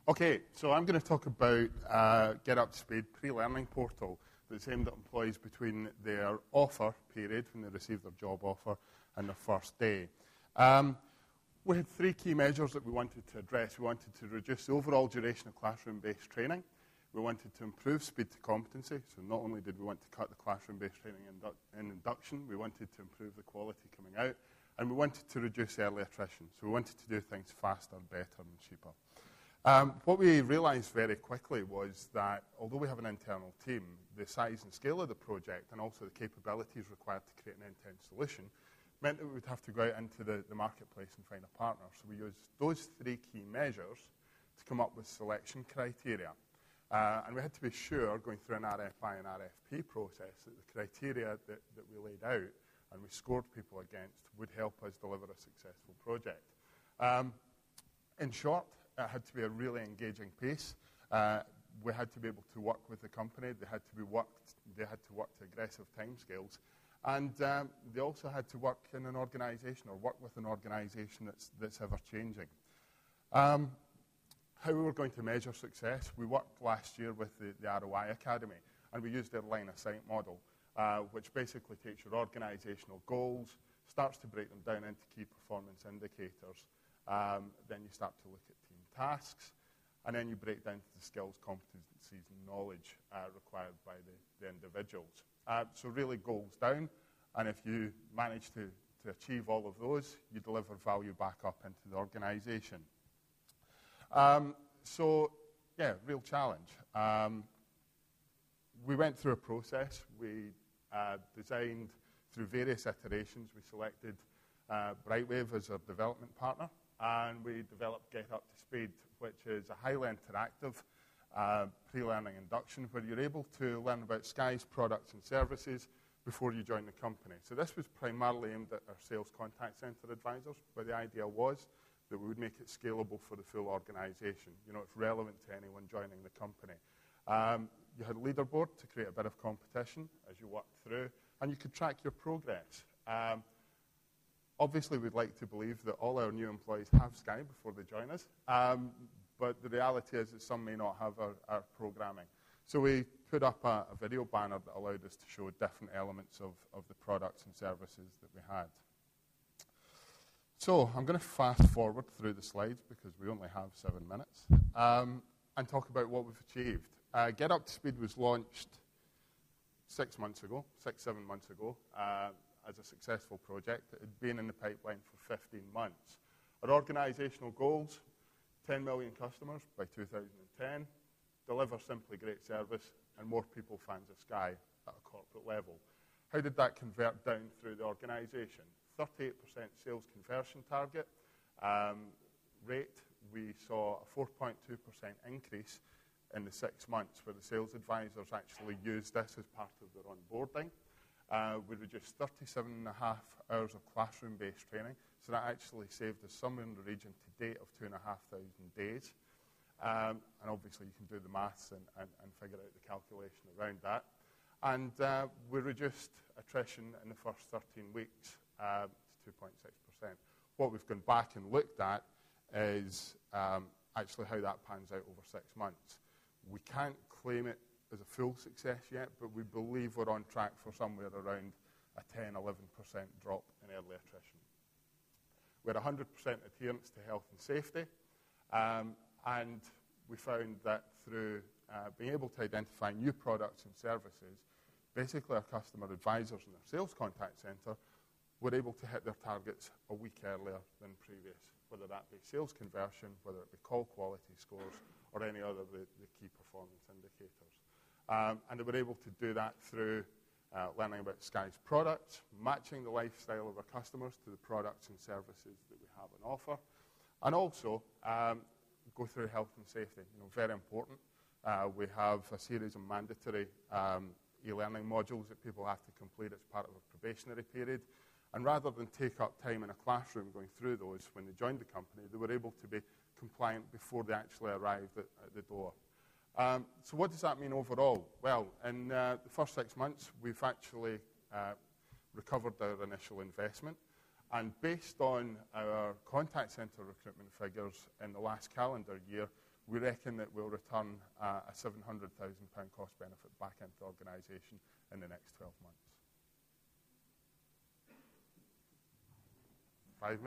Okay, so I'm going to talk about Get Up to Speed pre-learning portal that's aimed at employees between their offer period, when they receive their job offer, and their first day. We had three key measures that we wanted to address. We wanted to reduce the overall duration of classroom-based training. We wanted to improve speed to competency. So not only did we want to cut the classroom-based training in induction, we wanted to improve the quality coming out, and we wanted to reduce early attrition. So we wanted to do things faster, better, and cheaper. What we realised very quickly was that although we have an internal team, the size and scale of the project and also the capabilities required to create an end-to-end solution meant that we would have to go out into the marketplace and find a partner. So we used those three key measures to come up with selection criteria. And we had to be sure, going through an RFI and RFP process, that the criteria that we laid out and we scored people against would help us deliver a successful project. In short, it had to be a really engaging piece. We had to be able to work with the company. They had to work to aggressive timescales. And they also had to work in an organisation or work with an organisation that's ever-changing. How we were going to measure success, we worked last year with the ROI Academy, and we used their line of sight model, which basically takes your organisational goals, starts to break them down into key performance indicators. Then you start to look at team tasks, and then you break down to the skills, competencies, and knowledge required by the individuals. So really goals down, and if you manage to achieve all of those, you deliver value back up into the organisation. So, yeah, real challenge. We went through a process. We designed through various iterations. We selected Brightwave as our development partner, and we developed Get Up to Speed, which is a highly interactive pre-learning induction where you're able to learn about Sky's products and services before you join the company. So this was primarily aimed at our sales contact centre advisors, but the idea was that we would make it scalable for the full organisation. You know, it's relevant to anyone joining the company. You had a leaderboard to create a bit of competition as you worked through, and you could track your progress. Obviously, we'd like to believe that all our new employees have Sky before they join us, but the reality is that some may not have our programming. So we put up a video banner that allowed us to show different elements of the products and services that we had. So I'm going to fast forward through the slides because we only have 7 minutes, and talk about what we've achieved. Get Up to Speed was launched 7 months ago, as a successful project. It had been in the pipeline for 15 months. Our organisational goals, 10 million customers by 2010, deliver simply great service, and more people fans of Sky at a corporate level. How did that convert down through the organisation? 38% sales conversion target rate. We saw a 4.2% increase in the 6 months where the sales advisors actually used this as part of their onboarding. We reduced 37.5 hours of classroom-based training, so that actually saved us somewhere in the region to date of 2,500 days. And obviously you can do the maths and figure out the calculation around that. And we reduced attrition in the first 13 weeks to 2.6%. What we've gone back and looked at is actually how that pans out over 6 months. We can't claim it as a full success yet, but we believe we're on track for somewhere around a 10-11% drop in early attrition. We had 100% adherence to health and safety, and we found that through being able to identify new products and services, basically our customer advisors and our sales contact centre were able to hit their targets a week earlier than previous, whether that be sales conversion, whether it be call quality scores, or any other of the key performance indicators. And they were able to do that through learning about Sky's products, matching the lifestyle of our customers to the products and services that we have on offer, and also go through health and safety. You know, very important. We have a series of mandatory e-learning modules that people have to complete as part of a probationary period. And rather than take up time in a classroom going through those when they joined the company, they were able to be compliant before they actually arrived at the door. So what does that mean overall? Well, in the first 6 months, we've actually recovered our initial investment. And based on our contact centre recruitment figures in the last calendar year, we reckon that we'll return a £700,000 cost benefit back into the organisation in the next 12 months. 5 minutes.